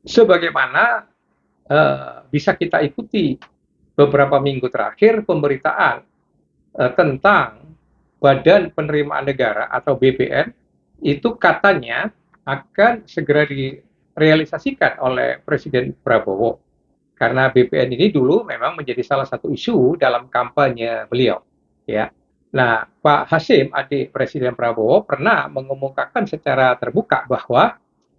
Sebagaimana bisa kita ikuti beberapa minggu terakhir pemberitaan tentang Badan Penerimaan Negara atau BPN itu katanya akan segera direalisasikan oleh Presiden Prabowo. Karena BPN ini dulu memang menjadi salah satu isu dalam kampanye beliau. Ya. Nah, Pak Hasim, adik Presiden Prabowo, pernah mengemukakan secara terbuka bahwa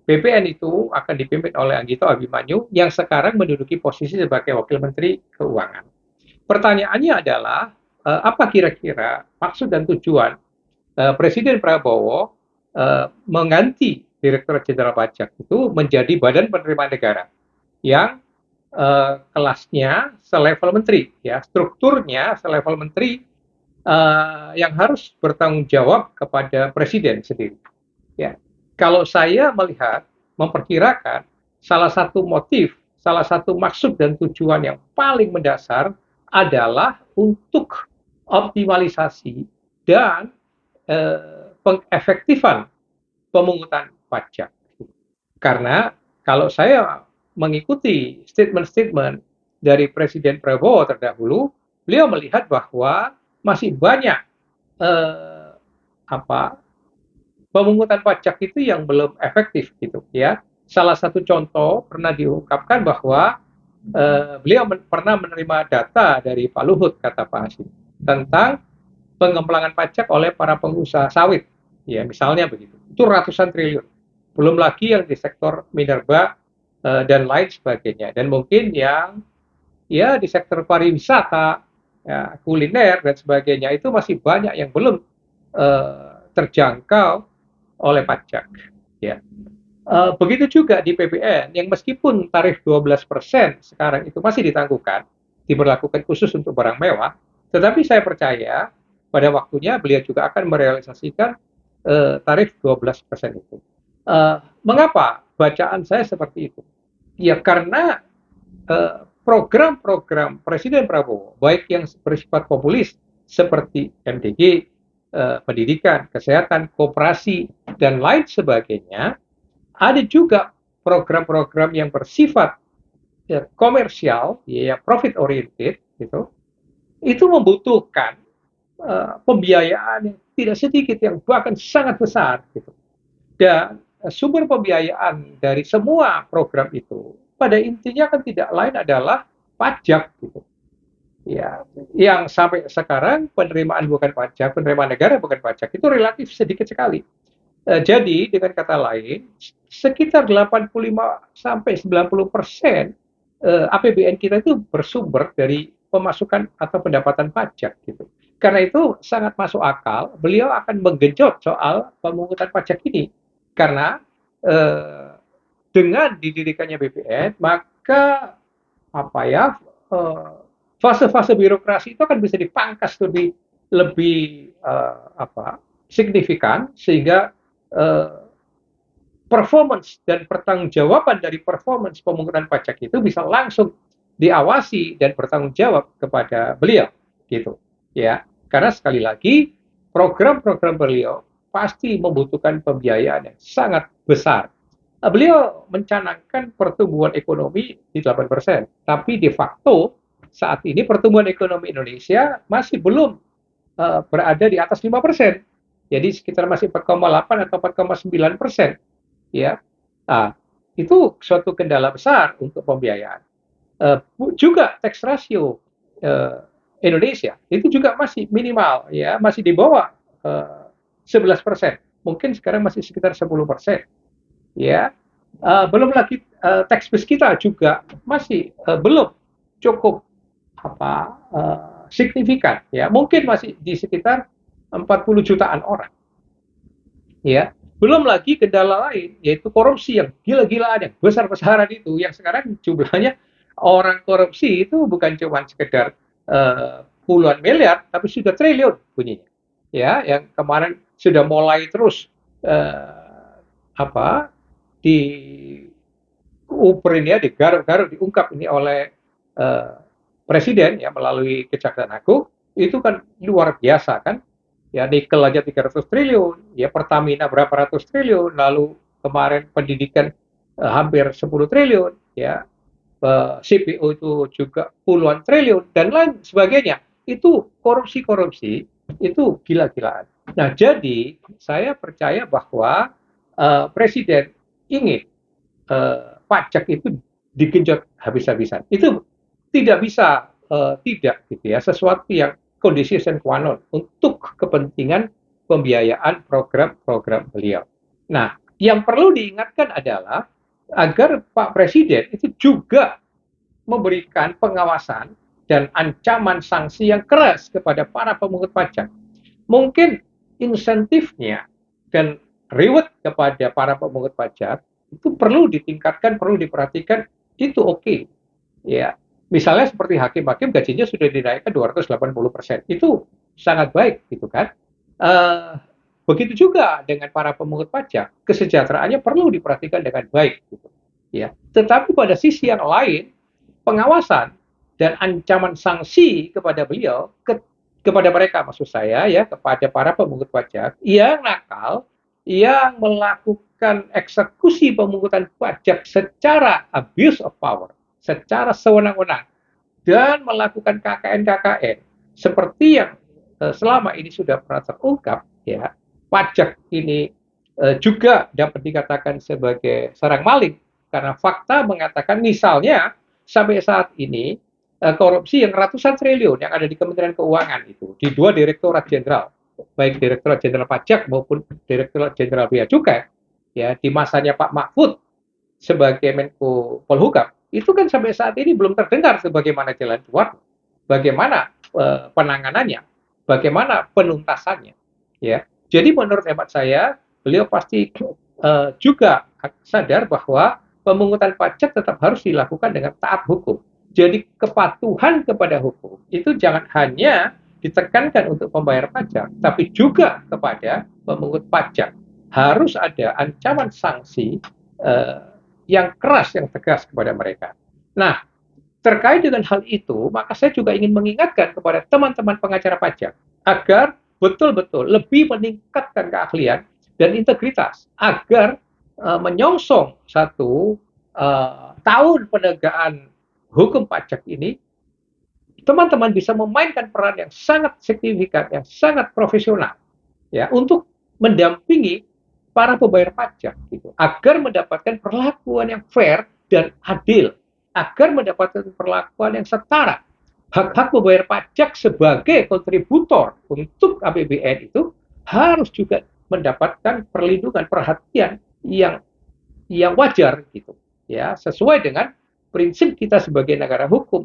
BPN itu akan dipimpin oleh Anggito Abimanyu yang sekarang menduduki posisi sebagai Wakil Menteri Keuangan. Pertanyaannya adalah, apa kira-kira maksud dan tujuan Presiden Prabowo mengganti Direktur Jenderal Pajak itu menjadi Badan Penerimaan Negara yang kelasnya selevel menteri, ya strukturnya selevel menteri yang harus bertanggung jawab kepada presiden sendiri. Ya, kalau saya melihat, memperkirakan salah satu motif, salah satu maksud dan tujuan yang paling mendasar adalah untuk optimalisasi dan pengefektifan pemungutan pajak. Karena kalau saya mengikuti statement-statement dari Presiden Prabowo terdahulu, beliau melihat bahwa masih banyak eh, apa pemungutan pajak itu yang belum efektif gitu ya. Salah satu contoh pernah diungkapkan bahwa beliau pernah menerima data dari Pak Luhut kata Pak Hasim tentang pengemplangan pajak oleh para pengusaha sawit. Ya, misalnya begitu. Itu ratusan triliun. Belum lagi yang di sektor minerba dan lain sebagainya. Dan mungkin yang ya di sektor pariwisata, ya, kuliner dan sebagainya itu masih banyak yang belum terjangkau oleh pajak. Ya. Begitu juga di PPN yang meskipun tarif 12% sekarang itu masih ditangguhkan, diberlakukan khusus untuk barang mewah, tetapi saya percaya pada waktunya beliau juga akan merealisasikan tarif 12% itu. Mengapa bacaan saya seperti itu? Ya karena program-program Presiden Prabowo, baik yang bersifat populis seperti MDG, pendidikan, kesehatan, koperasi, dan lain sebagainya, ada juga program-program yang bersifat ya, komersial, ya profit oriented, gitu, itu membutuhkan pembiayaan yang tidak sedikit, yang bahkan sangat besar, gitu. Dan sumber pembiayaan dari semua program itu pada intinya kan tidak lain adalah pajak gitu. Ya, yang sampai sekarang penerimaan bukan pajak, penerimaan negara bukan pajak itu relatif sedikit sekali. Jadi dengan kata lain, sekitar 85 sampai 90% APBN kita itu bersumber dari pemasukan atau pendapatan pajak gitu. Karena itu sangat masuk akal, beliau akan menggenjot soal pemungutan pajak ini. Karena eh, dengan didirikannya BPN, maka apa ya fase-fase birokrasi itu akan bisa dipangkas lebih lebih apa signifikan sehingga eh, performance dan pertanggungjawaban dari performance pemungutan pajak itu bisa langsung diawasi dan bertanggung jawab kepada beliau gitu ya karena sekali lagi program-program beliau pasti membutuhkan pembiayaan yang sangat besar. Beliau mencanangkan pertumbuhan ekonomi di 8%, tapi de facto saat ini pertumbuhan ekonomi Indonesia masih belum berada di atas 5%. Jadi sekitar masih 4,8 atau 4,9%. Ya, nah, itu suatu kendala besar untuk pembiayaan. Uh, Juga tax ratio uh, Indonesia itu juga masih minimal, ya, masih di bawah 11%. Mungkin sekarang masih sekitar 10%. Ya, belum lagi tax base kita juga masih belum cukup signifikan, ya, mungkin masih di sekitar 40 jutaan orang. Ya, belum lagi kendala lain yaitu korupsi yang gila-gilaan yang besar-besaran itu yang sekarang jumlahnya orang korupsi itu bukan cuma sekedar puluhan miliar tapi sudah triliun bunyinya ya yang kemarin sudah mulai terus apa di ini ya digaruk-garuk diungkap ini oleh uh, presiden ya melalui Kejaksaan Agung itu kan luar biasa kan ya nikel aja 300 triliun ya Pertamina berapa ratus triliun lalu kemarin pendidikan hampir 10 triliun, ya, CPO itu juga puluhan triliun dan lain sebagainya. Itu korupsi-korupsi itu gila-gilaan. Nah, jadi saya percaya bahwa presiden ingin pajak itu digenjot habis-habisan. Itu tidak bisa tidak gitu ya, sesuatu yang kondisi sine qua non untuk kepentingan pembiayaan program-program beliau. Nah, yang perlu diingatkan adalah agar Pak Presiden itu juga memberikan pengawasan dan ancaman sanksi yang keras kepada para pemungut pajak. Mungkin insentifnya dan reward kepada para pemungut pajak itu perlu ditingkatkan, perlu diperhatikan, itu oke. Ya, misalnya seperti hakim-hakim gajinya sudah dinaikkan 280%, itu sangat baik, gitu kan? Eh, Begitu juga dengan para pemungut pajak, kesejahteraannya perlu diperhatikan dengan baik, gitu. Ya, tetapi pada sisi yang lain, pengawasan dan ancaman sanksi kepada beliau, kepada mereka maksud saya ya, kepada para pemungut pajak yang nakal, yang melakukan eksekusi pemungutan pajak secara abuse of power, secara sewenang-wenang, dan melakukan KKN-KKN seperti yang selama ini sudah pernah terungkap, ya, pajak ini juga dapat dikatakan sebagai sarang maling karena fakta mengatakan misalnya sampai saat ini korupsi yang ratusan triliun yang ada di Kementerian Keuangan itu di dua direktorat jenderal, baik direktorat jenderal pajak maupun direktorat jenderal bea cukai, ya, di masanya Pak Mahfud sebagai Menko Polhukam, itu kan sampai saat ini belum terdengar sebagaimana jalan keluar, bagaimana penanganannya, bagaimana penuntasannya, ya. Jadi menurut hemat saya, beliau pasti juga sadar bahwa pemungutan pajak tetap harus dilakukan dengan taat hukum. Jadi kepatuhan kepada hukum itu jangan hanya ditekankan untuk pembayar pajak, tapi juga kepada pemungut pajak. Harus ada ancaman sanksi eh, yang keras, yang tegas kepada mereka. Nah, terkait dengan hal itu, maka saya juga ingin mengingatkan kepada teman-teman pengacara pajak agar betul-betul lebih meningkatkan keahlian dan integritas agar menyongsong satu tahun penegakan hukum pajak ini, teman-teman bisa memainkan peran yang sangat signifikan, yang sangat profesional, ya, untuk mendampingi para pembayar pajak gitu, agar mendapatkan perlakuan yang fair dan adil, agar mendapatkan perlakuan yang setara. Hak-hak pembayar pajak sebagai kontributor untuk APBN itu harus juga mendapatkan perlindungan, perhatian yang wajar gitu, ya, sesuai dengan prinsip kita sebagai negara hukum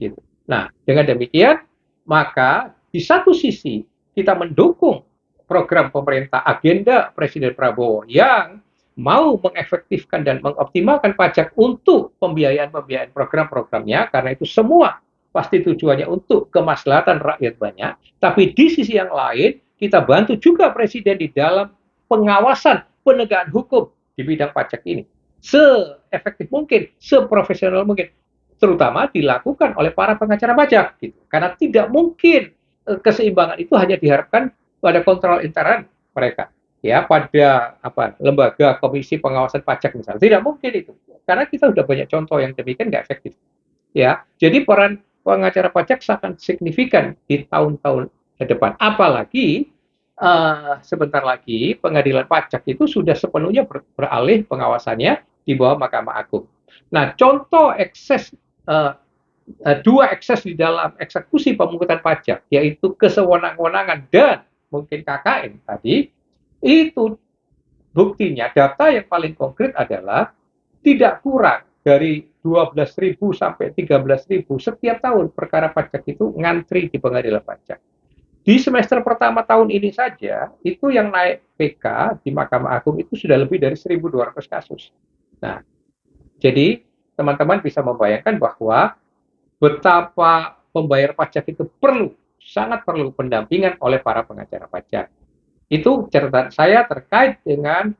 gitu. Nah, dengan demikian maka di satu sisi kita mendukung program pemerintah, agenda Presiden Prabowo yang mau mengefektifkan dan mengoptimalkan pajak untuk pembiayaan program-programnya, karena itu semua pasti tujuannya untuk kemaslahatan rakyat banyak. Tapi di sisi yang lain kita bantu juga Presiden di dalam pengawasan penegakan hukum di bidang pajak ini seefektif mungkin, seprofesional mungkin, terutama dilakukan oleh para pengacara pajak gitu. Karena tidak mungkin keseimbangan itu hanya diharapkan pada kontrol intern mereka, ya, pada lembaga komisi pengawasan pajak misalnya, tidak mungkin itu, karena kita sudah banyak contoh yang demikian nggak efektif, ya. Jadi peran pengacara pajak sangat signifikan di tahun-tahun ke depan, apalagi sebentar lagi pengadilan pajak itu sudah sepenuhnya beralih pengawasannya di bawah Mahkamah Agung. Nah, contoh ekses uh, dua ekses di dalam eksekusi pemungutan pajak, yaitu kesewenang-wenangan dan mungkin KKN tadi, itu buktinya data yang paling konkret adalah tidak kurang dari 12.000 sampai 13.000 setiap tahun perkara pajak itu ngantri di pengadilan pajak. Di semester pertama tahun ini saja, itu yang naik PK di Mahkamah Agung itu sudah lebih dari 1.200 kasus. Nah, jadi teman-teman bisa membayangkan bahwa betapa pembayar pajak itu perlu, sangat perlu pendampingan oleh para pengacara pajak. Itu catatan saya terkait dengan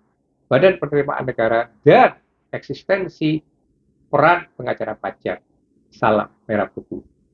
Badan Penerimaan Negara dan eksistensi peran pengacara pajak. Salam merah putih.